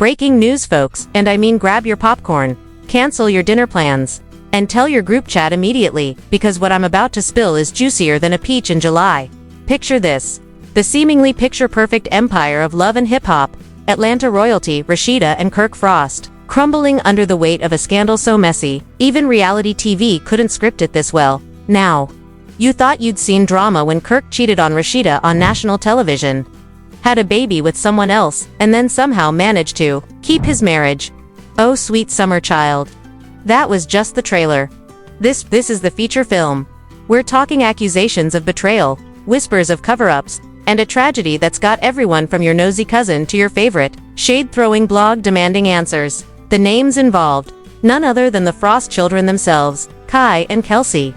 Breaking news, folks, and I mean grab your popcorn, cancel your dinner plans, and tell your group chat immediately, because what I'm about to spill is juicier than a peach in July. Picture this. The seemingly picture-perfect empire of love and hip-hop, Atlanta royalty Rasheeda and Kirk Frost, crumbling under the weight of a scandal so messy, even reality TV couldn't script it this well. Now, you thought you'd seen drama when Kirk cheated on Rasheeda on national television, had a baby with someone else, and then somehow managed to keep his marriage. Oh, sweet summer child. That was just the trailer. This is the feature film. We're talking accusations of betrayal, whispers of cover-ups, and a tragedy that's got everyone from your nosy cousin to your favorite shade-throwing blog demanding answers. The names involved, none other than the Frost children themselves, Kai and Kelsey.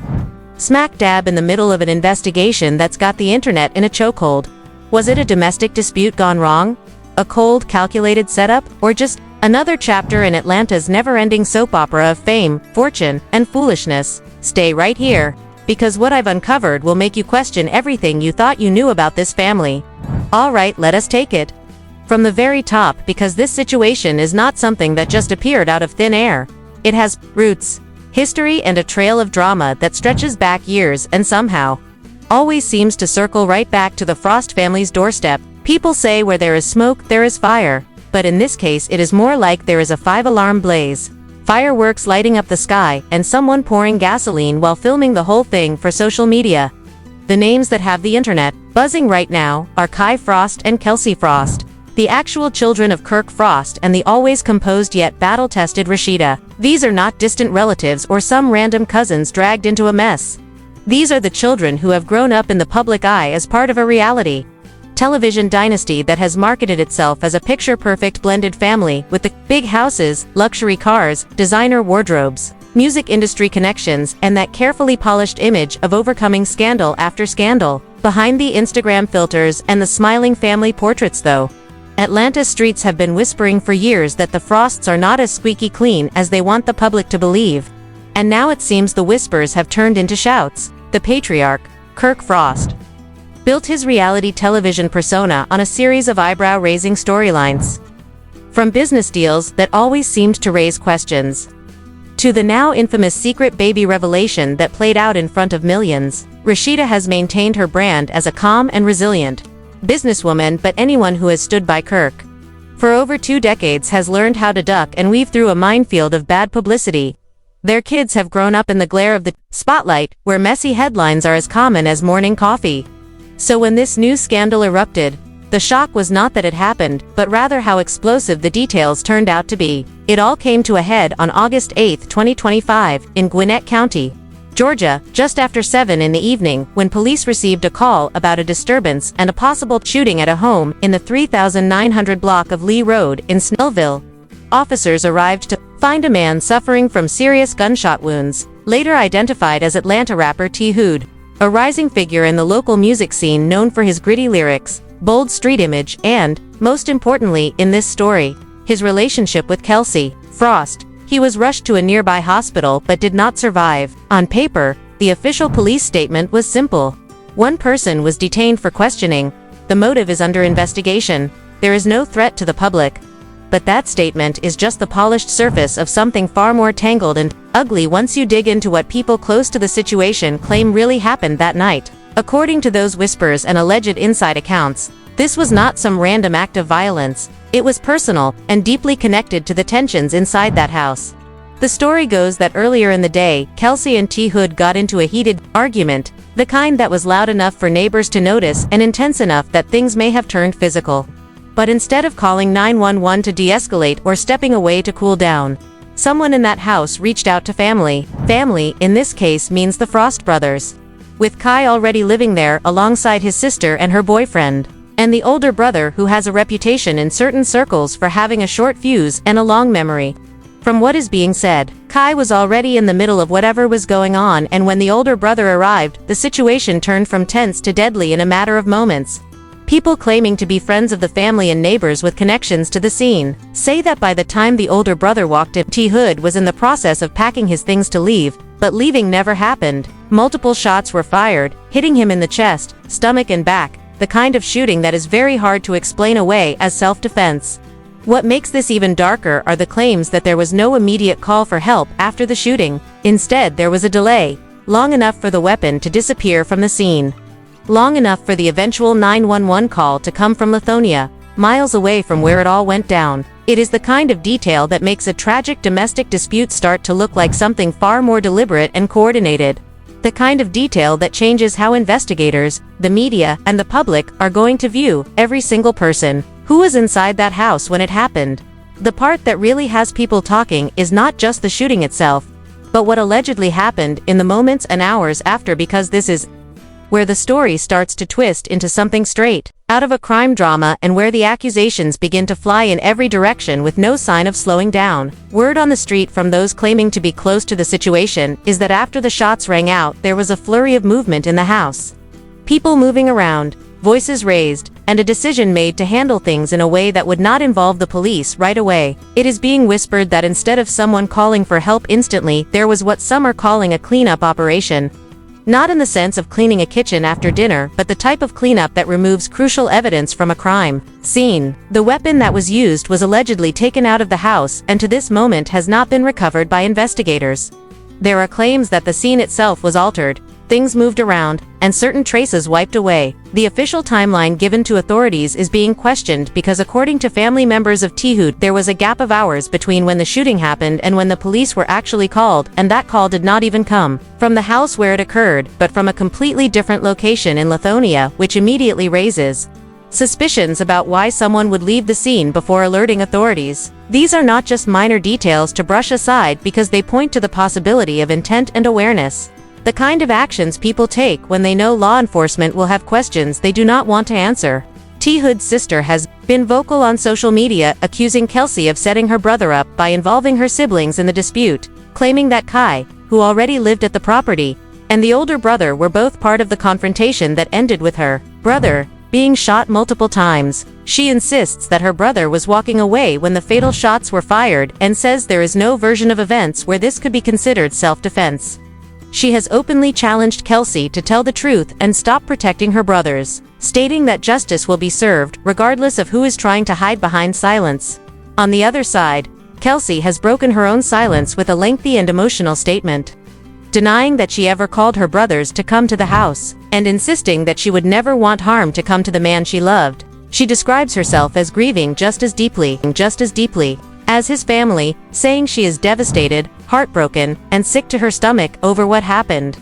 Smack dab in the middle of an investigation that's got the internet in a chokehold. Was it a domestic dispute gone wrong? A cold, calculated setup? Or just another chapter in Atlanta's never-ending soap opera of fame, fortune, and foolishness? Stay right here, because what I've uncovered will make you question everything you thought you knew about this family. Alright, let us take it from the very top, because this situation is not something that just appeared out of thin air. It has roots, history, and a trail of drama that stretches back years and somehow always seems to circle right back to the Frost family's doorstep. People say where there is smoke, there is fire, but in this case it is more like there is a 5-alarm blaze. Fireworks lighting up the sky, and someone pouring gasoline while filming the whole thing for social media. The names that have the internet buzzing right now are Kai Frost and Kelsey Frost, the actual children of Kirk Frost and the always composed yet battle-tested Rasheeda. These are not distant relatives or some random cousins dragged into a mess. These are the children who have grown up in the public eye as part of a reality television dynasty that has marketed itself as a picture-perfect blended family with the big houses, luxury cars, designer wardrobes, music industry connections, and that carefully polished image of overcoming scandal after scandal. Behind the Instagram filters and the smiling family portraits, though, Atlanta streets have been whispering for years that the Frosts are not as squeaky clean as they want the public to believe. And now it seems the whispers have turned into shouts. The patriarch, Kirk Frost, built his reality television persona on a series of eyebrow-raising storylines. From business deals that always seemed to raise questions, to the now infamous secret baby revelation that played out in front of millions, Rasheeda has maintained her brand as a calm and resilient businesswoman, but anyone who has stood by Kirk for over 2 decades has learned how to duck and weave through a minefield of bad publicity. Their kids have grown up in the glare of the spotlight, where messy headlines are as common as morning coffee. So when this news scandal erupted, the shock was not that it happened, but rather how explosive the details turned out to be. It all came to a head on August 8, 2025, in Gwinnett County, Georgia, just after 7 in the evening, when police received a call about a disturbance and a possible shooting at a home in the 3900 block of Lee Road in Snellville. Officers arrived to find a man suffering from serious gunshot wounds, later identified as Atlanta rapper T. Hood, a rising figure in the local music scene known for his gritty lyrics, bold street image, and, most importantly in this story, his relationship with Kelsey Frost. He was rushed to a nearby hospital but did not survive. On paper, the official police statement was simple. One person was detained for questioning. The motive is under investigation. There is no threat to the public. But that statement is just the polished surface of something far more tangled and ugly once you dig into what people close to the situation claim really happened that night. According to those whispers and alleged inside accounts, this was not some random act of violence. It was personal and deeply connected to the tensions inside that house. The story goes that earlier in the day, Kelsey and T. Hood got into a heated argument, the kind that was loud enough for neighbors to notice and intense enough that things may have turned physical. But instead of calling 911 to de-escalate or stepping away to cool down, someone in that house reached out to family. Family, in this case, means the Frost brothers, with Kai already living there alongside his sister and her boyfriend, and the older brother who has a reputation in certain circles for having a short fuse and a long memory. From what is being said, Kai was already in the middle of whatever was going on, and when the older brother arrived, the situation turned from tense to deadly in a matter of moments. People claiming to be friends of the family and neighbors with connections to the scene say that by the time the older brother walked in, T. Hood was in the process of packing his things to leave, but leaving never happened. Multiple shots were fired, hitting him in the chest, stomach and back, the kind of shooting that is very hard to explain away as self-defense. What makes this even darker are the claims that there was no immediate call for help after the shooting. Instead, there was a delay, long enough for the weapon to disappear from the scene. Long enough for the eventual 911 call to come from Lithonia, miles away from where it all went down. It is the kind of detail that makes a tragic domestic dispute start to look like something far more deliberate and coordinated. The kind of detail that changes how investigators, the media, and the public are going to view every single person who was inside that house when it happened. The part that really has people talking is not just the shooting itself, but what allegedly happened in the moments and hours after, because this is where the story starts to twist into something straight out of a crime drama and where the accusations begin to fly in every direction with no sign of slowing down. Word on the street from those claiming to be close to the situation is that after the shots rang out, there was a flurry of movement in the house. People moving around, voices raised, and a decision made to handle things in a way that would not involve the police right away. It is being whispered that instead of someone calling for help instantly, there was what some are calling a cleanup operation. Not in the sense of cleaning a kitchen after dinner, but the type of cleanup that removes crucial evidence from a crime scene. The weapon that was used was allegedly taken out of the house and to this moment has not been recovered by investigators. There are claims that the scene itself was altered, things moved around, and certain traces wiped away. The official timeline given to authorities is being questioned because according to family members of Teehud, there was a gap of hours between when the shooting happened and when the police were actually called, and that call did not even come from the house where it occurred, but from a completely different location in Lithonia, which immediately raises suspicions about why someone would leave the scene before alerting authorities. These are not just minor details to brush aside because they point to the possibility of intent and awareness. The kind of actions people take when they know law enforcement will have questions they do not want to answer. Teehud's sister has been vocal on social media, accusing Kelsey of setting her brother up by involving her siblings in the dispute, claiming that Kai, who already lived at the property, and the older brother were both part of the confrontation that ended with her brother being shot multiple times. She insists that her brother was walking away when the fatal shots were fired and says there is no version of events where this could be considered self-defense. She has openly challenged Kelsey to tell the truth and stop protecting her brothers, stating that justice will be served regardless of who is trying to hide behind silence. On the other side, Kelsey has broken her own silence with a lengthy and emotional statement, denying that she ever called her brothers to come to the house, and insisting that she would never want harm to come to the man she loved. She describes herself as grieving just as deeply as his family, saying she is devastated, heartbroken, and sick to her stomach over what happened.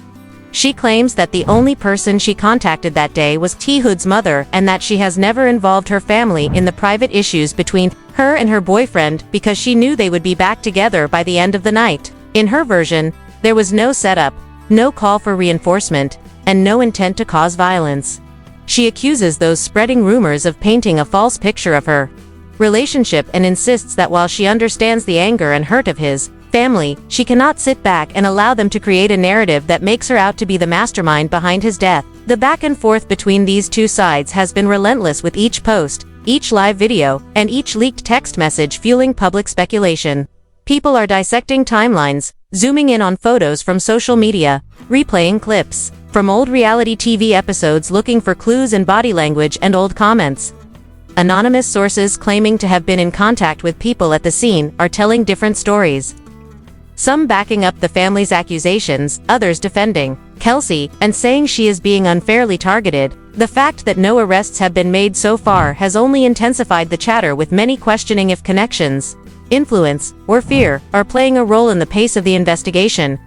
She claims that the only person she contacted that day was Teehud's mother and that she has never involved her family in the private issues between her and her boyfriend because she knew they would be back together by the end of the night. In her version, there was no setup, no call for reinforcement, and no intent to cause violence. She accuses those spreading rumors of painting a false picture of her relationship and insists that while she understands the anger and hurt of his family, she cannot sit back and allow them to create a narrative that makes her out to be the mastermind behind his death. The back and forth between these two sides has been relentless, with each post, each live video, and each leaked text message fueling public speculation. People are dissecting timelines, zooming in on photos from social media, replaying clips from old reality TV episodes looking for clues in body language and old comments. Anonymous sources claiming to have been in contact with people at the scene are telling different stories. Some backing up the family's accusations, others defending Kelsey and saying she is being unfairly targeted. The fact that no arrests have been made so far has only intensified the chatter, with many questioning if connections, influence, or fear are playing a role in the pace of the investigation.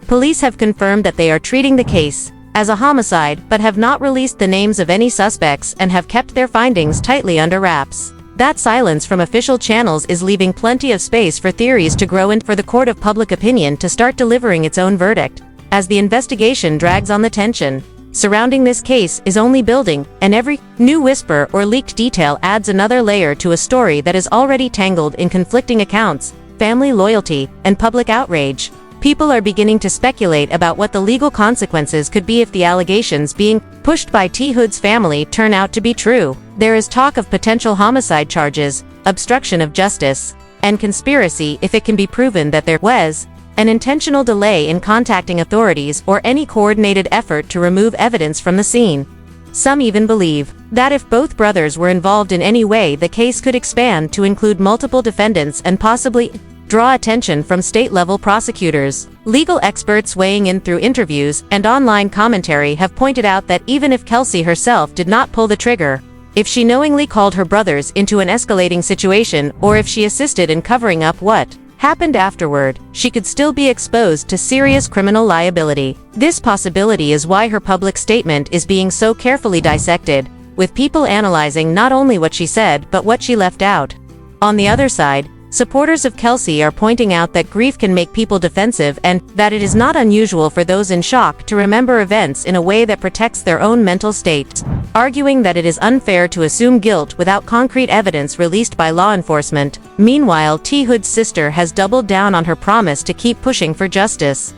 Police have confirmed that they are treating the case as a homicide, but have not released the names of any suspects and have kept their findings tightly under wraps. That silence from official channels is leaving plenty of space for theories to grow and for the court of public opinion to start delivering its own verdict. As the investigation drags on, the tension surrounding this case is only building, and every new whisper or leaked detail adds another layer to a story that is already tangled in conflicting accounts, family loyalty, and public outrage. People are beginning to speculate about what the legal consequences could be if the allegations being pushed by Teehud's family turn out to be true. There is talk of potential homicide charges, obstruction of justice, and conspiracy if it can be proven that there was an intentional delay in contacting authorities or any coordinated effort to remove evidence from the scene. Some even believe that if both brothers were involved in any way, the case could expand to include multiple defendants and possibly draw attention from state-level prosecutors. Legal experts weighing in through interviews and online commentary have pointed out that even if Kelsey herself did not pull the trigger, if she knowingly called her brothers into an escalating situation, or if she assisted in covering up what happened afterward, she could still be exposed to serious criminal liability. This possibility is why her public statement is being so carefully dissected, with people analyzing not only what she said but what she left out. On the other side, supporters of Kelsey are pointing out that grief can make people defensive and that it is not unusual for those in shock to remember events in a way that protects their own mental state, arguing that it is unfair to assume guilt without concrete evidence released by law enforcement. Meanwhile, T. Hood's sister has doubled down on her promise to keep pushing for justice,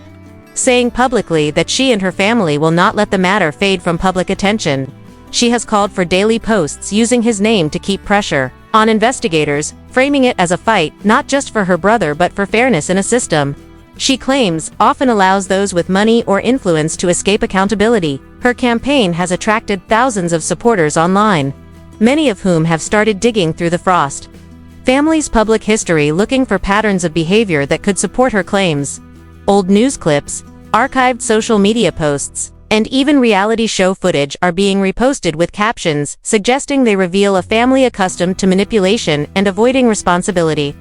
saying publicly that she and her family will not let the matter fade from public attention. She has called for daily posts using his name to keep pressure on investigators, framing it as a fight not just for her brother but for fairness in a system she claims often allows those with money or influence to escape accountability. Her campaign has attracted thousands of supporters online, many of whom have started digging through the Frost family's public history looking for patterns of behavior that could support her claims. Old news clips, archived social media posts, and even reality show footage are being reposted with captions suggesting they reveal a family accustomed to manipulation and avoiding responsibility.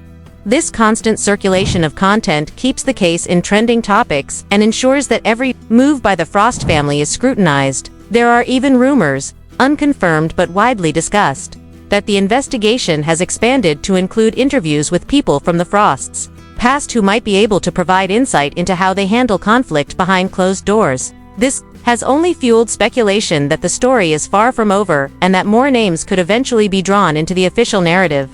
This constant circulation of content keeps the case in trending topics and ensures that every move by the Frost family is scrutinized. There are even rumors, unconfirmed but widely discussed, that the investigation has expanded to include interviews with people from the Frosts' past who might be able to provide insight into how they handle conflict behind closed doors. This has only fueled speculation that the story is far from over and that more names could eventually be drawn into the official narrative.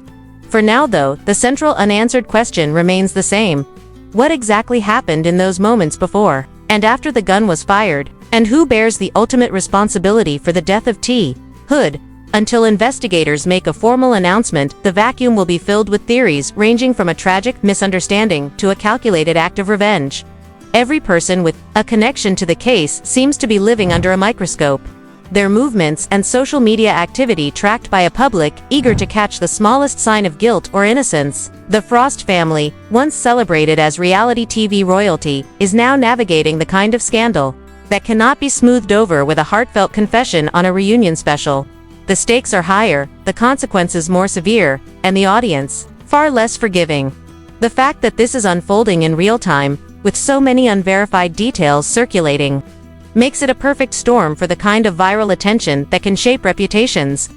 For now though, the central unanswered question remains the same. What exactly happened in those moments before and after the gun was fired, and who bears the ultimate responsibility for the death of T. Hood? Until investigators make a formal announcement, the vacuum will be filled with theories ranging from a tragic misunderstanding to a calculated act of revenge. Every person with a connection to the case seems to be living under a microscope, their movements and social media activity tracked by a public eager to catch the smallest sign of guilt or innocence. The Frost family, once celebrated as reality TV royalty, is now navigating the kind of scandal that cannot be smoothed over with a heartfelt confession on a reunion special. The stakes are higher, the consequences more severe, and the audience far less forgiving. The fact that this is unfolding in real time, with so many unverified details circulating, makes it a perfect storm for the kind of viral attention that can shape reputations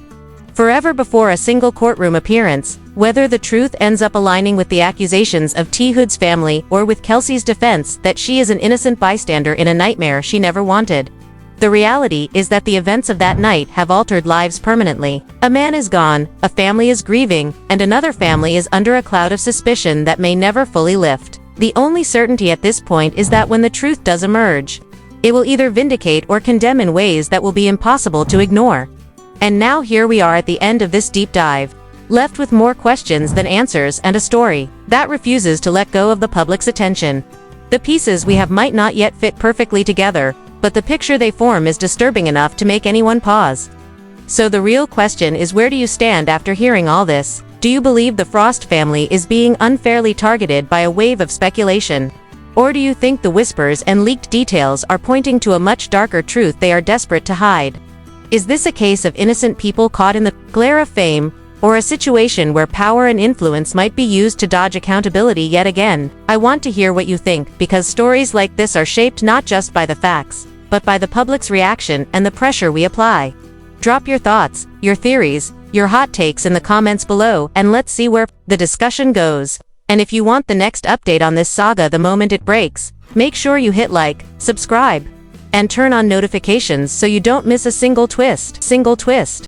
forever before a single courtroom appearance. Whether the truth ends up aligning with the accusations of T. Hood's family or with Kelsey's defense that she is an innocent bystander in a nightmare she never wanted, the reality is that the events of that night have altered lives permanently. A man is gone, a family is grieving, and another family is under a cloud of suspicion that may never fully lift. The only certainty at this point is that when the truth does emerge, it will either vindicate or condemn in ways that will be impossible to ignore. And now here we are at the end of this deep dive, left with more questions than answers and a story that refuses to let go of the public's attention. The pieces we have might not yet fit perfectly together, but the picture they form is disturbing enough to make anyone pause. So the real question is, where do you stand after hearing all this? Do you believe the Frost family is being unfairly targeted by a wave of speculation? Or do you think the whispers and leaked details are pointing to a much darker truth they are desperate to hide? Is this a case of innocent people caught in the glare of fame, or a situation where power and influence might be used to dodge accountability yet again? I want to hear what you think, because stories like this are shaped not just by the facts, but by the public's reaction and the pressure we apply. Drop your thoughts, your theories, your hot takes in the comments below, and let's see where the discussion goes. And if you want the next update on this saga the moment it breaks, make sure you hit like, subscribe, and turn on notifications so you don't miss a single twist.